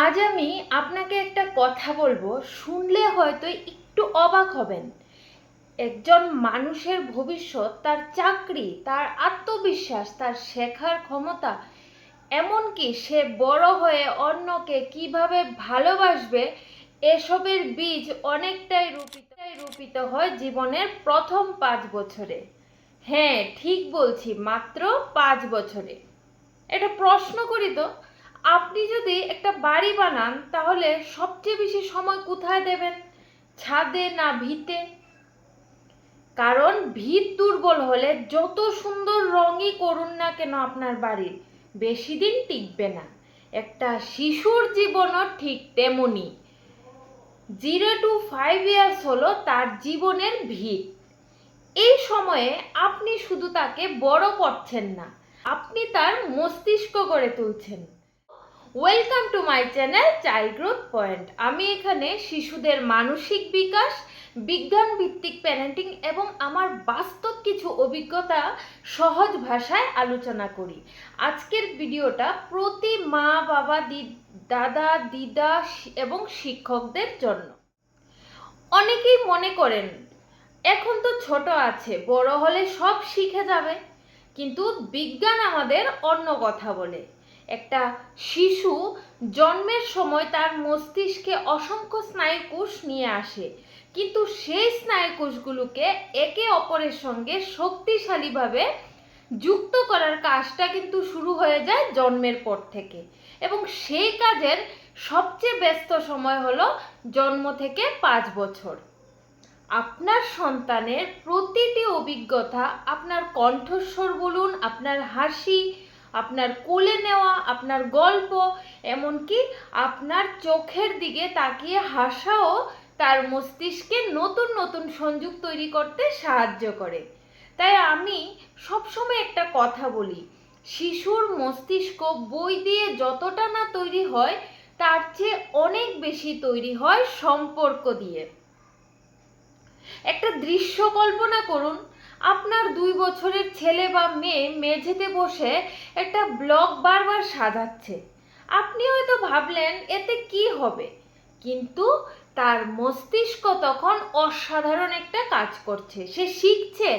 আজ আমি আপনাকে একটা কথা বলবো, শুনলে হয়তো একটু অবাক হবেন। একজন মানুষের ভবিষ্যৎ, তার চাকরি, তার আত্মবিশ্বাস, তার শেখার ক্ষমতা, এমনকি সে বড় হয়ে অন্যকে কিভাবে ভালোবাসবে, এসবের বীজ অনেকটাই রূপিত হয় জীবনের প্রথম 5 বছরে। হ্যাঁ, ঠিক বলছি, মাত্র 5 বছরে। একটা প্রশ্ন করি তো, আপনি যদি একটা বাড়ি বানান তাহলে সবচেয়ে বেশি সময় কোথায় দেবেন? ছাদে না ভিতে? কারণ ভিত দুর্বল হলে যত সুন্দর রঙই করুন না কেন আপনার বাড়ির, বেশি দিন টিকবে না। একটা শিশুর জীবনও ঠিক তেমনি। 0 to 5 years হলো তার জীবনের ভিত। এই সময়ে আপনি শুধু তাকে বড় করছেন না, আপনি তার মস্তিষ্ক গড়ে তুলছেন। Welcome to my channel child growth point. আমি এখানে শিশুদের মানসিক বিকাশ, বিজ্ঞান ভিত্তিক প্যারেন্টিং এবং আমার বাস্তব কিছু অভিজ্ঞতা সহজ ভাষায় আলোচনা করি। আজকের ভিডিওটা প্রতি মা, বাবা, দাদা, দিদা এবং শিক্ষকদের জন্য। অনেকেই মনে করেন এখন তো ছোট আছে, বড় হলে সব শিখে যাবে। কিন্তু বিজ্ঞান আমাদের অন্য কথা বলে। একটা শিশু জন্মের সময় তার মস্তিষ্কে অসংখ্য স্নায়ুকোষ নিয়ে আসে, কিন্তু সেই স্নায়ুকোষগুলোকে একে অপরের সঙ্গে শক্তিশালীভাবে যুক্ত করার কাজটা কিন্তু শুরু হয়ে যায় জন্মের পর থেকে। এবং সেই কাজের সবচেয়ে ব্যস্ত সময় হলো জন্ম থেকে 5 বছর। আপনার সন্তানের প্রতিটি অভিজ্ঞতা, আপনার কণ্ঠস্বর বলুন, আপনার হাসি, আপনার কোলে নেওয়া, আপনার গল্প, এমনকি আপনার চোখের দিকে তাকিয়ে হাসাও তার মস্তিষ্কে নতুন নতুন সংযোগ তৈরি করতে সাহায্য করে। তাই আমি সবসময় একটা কথা বলি, শিশুর মস্তিষ্ক বই দিয়ে যতটা না তৈরি হয়, তার চেয়ে অনেক বেশি তৈরি হয় সম্পর্ক দিয়ে। একটা দৃশ্য কল্পনা করুন, আপনার 2 বছরের ছেলে বা মেয়ে মেঝেতে বসে একটা ব্লক বারবার সাজাচ্ছে। আপনি হয়তো ভাবলেন এতে কি হবে, কিন্তু তার মস্তিষ্ক তখন অসাধারণ একটা কাজ করছে। সে শিখছে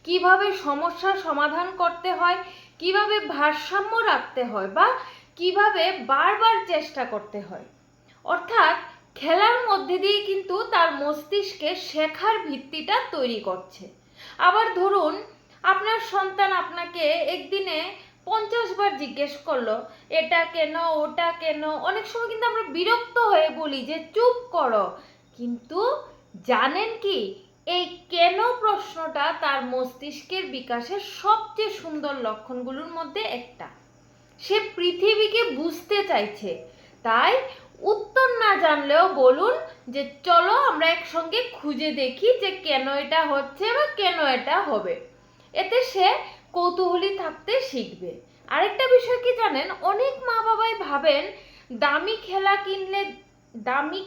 কিভাবে সমস্যার সমাধান করতে হয়, কিভাবে ভারসাম্য রাখতে হয়, বা কিভাবে বারবার চেষ্টা করতে হয়। অর্থাৎ খেলার মধ্যে দিয়ে কিন্তু তার মস্তিষ্কে শেখার ভিত্তিটা তৈরি করছে। আবার ধরুন, আপনার সন্তান আপনাকে একদিনে 50 বার জিজ্ঞেস করলো এটা কেন, ওটা কেন। অনেক সময় কিন্তু আমরা বিরক্ত হয়ে বলি যে চুপ করো, কিন্তু জানেন কি, এই কেন প্রশ্নটা তার মস্তিষ্কের বিকাশের সবচেয়ে সুন্দর লক্ষণগুলোর মধ্যে একটা। সে পৃথিবীকে বুঝতে চাইছে। তাই উত্তর না জানলেও বলুন যে চলো আমরা একসঙ্গে খুঁজে দেখি যে কেন এটা হচ্ছে বা কেন এটা হবে। এতে সে কৌতূহলী থাকতে শিখবে। আরেকটা বিষয় কি জানেন, অনেক মা বাবাই ভাবেন দামি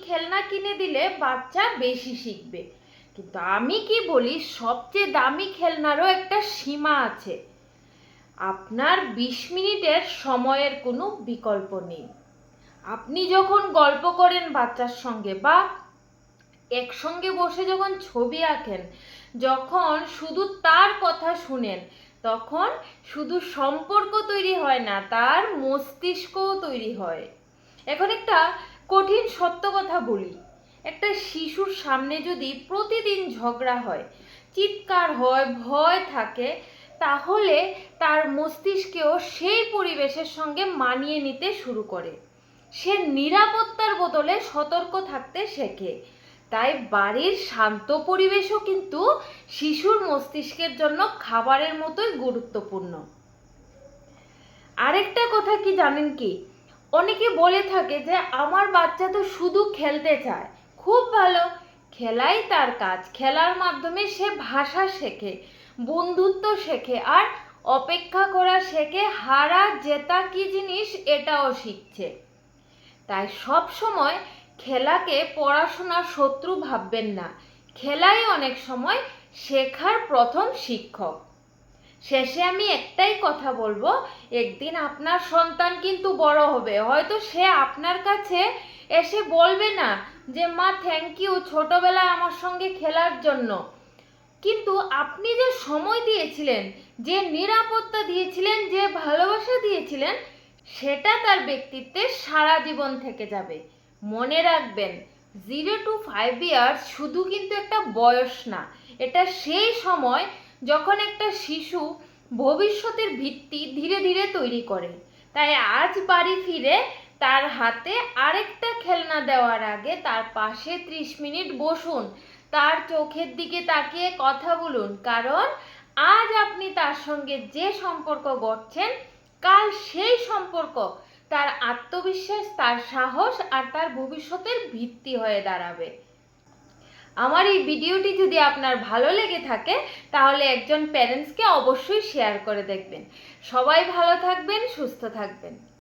খেলনা কিনে দিলে বাচ্চা বেশি শিখবে। কিন্তু আমি কি বলি, সবচেয়ে দামি খেলনারও একটা সীমা আছে। আপনার 20 মিনিটের সময়ের কোনো বিকল্প নেই। আপনি যখন গল্প করেন বাচ্চার সঙ্গে, বা একসঙ্গে বসে যখন ছবি আঁকেন, যখন শুধু তার কথা শুনেন, তখন শুধু সম্পর্ক তৈরি হয় না, তার মস্তিষ্কও তৈরি হয়। এখন একটা কঠিন সত্য কথা বলি, একটা শিশুর সামনে যদি প্রতিদিন ঝগড়া হয়, চিৎকার হয়, ভয় থাকে, তাহলে তার মস্তিষ্কেও সেই পরিবেশের সঙ্গে মানিয়ে নিতে শুরু করে। সে নিরাপত্তার বদলে সতর্ক থাকতে শেখে। তাই বাড়ির শান্ত পরিবেশও কিন্তু শিশুর মস্তিষ্কের জন্য খাবারের মতোই গুরুত্বপূর্ণ। আরেকটা কথা কি জানেন কি, অনেকে বলে থাকে যে আমার বাচ্চা তো শুধু খেলতে চায়। খুব ভালো, খেলাই তার কাজ। খেলার মাধ্যমে সে ভাষা শেখে, বন্ধুত্ব শেখে, আর অপেক্ষা করা শেখে। হারা জেতা কি জিনিস এটাও শিখছে। তাই সব সময় খেলাকে পড়াশোনার শত্রু ভাববেন না। খেলাই অনেক সময় শেখার প্রথম শিক্ষক। শেষে আমি একটাই কথা বলবো, একদিন আপনার সন্তান কিন্তু বড় হবে, হয়তো সে আপনার কাছে এসে বলবে না যে মা থ্যাংক ইউ ছোটবেলায় আমার সঙ্গে খেলার জন্য, কিন্তু আপনি যে সময় দিয়েছিলেন, যে নিরাপত্তা দিয়েছিলেন, যে ভালোবাসা দিয়েছিলেন, সেটা তার ব্যক্তিত্বে সারা জীবন থেকে যাবে। মনে রাখবেন, 0 to 5 years শুধু কিন্তু একটা বয়স না, এটা সেই সময় যখন একটা শিশু ভবিষ্যতের ভিত্তি ধীরে ধীরে তৈরি করে। তাই আজ বাড়ি ফিরে তার হাতে আরেকটা খেলনা দেওয়ার আগে তার পাশে 30 মিনিট বসুন, তার চোখের দিকে তাকিয়ে কথা বলুন, কারণ আজ আপনি তার সঙ্গে যে সম্পর্ক গড়ছেন, কাল সেই সম্পর্ক তার আত্মবিশ্বাস, তার সাহস আর তার ভবিষ্যতের ভিত্তি হয়ে দাঁড়াবে। আমার এই ভিডিওটি যদি আপনার ভালো লেগে থাকে তাহলে একজন প্যারেন্টসকে অবশ্যই শেয়ার করে দেখবেন। সবাই ভালো থাকবেন, সুস্থ থাকবেন।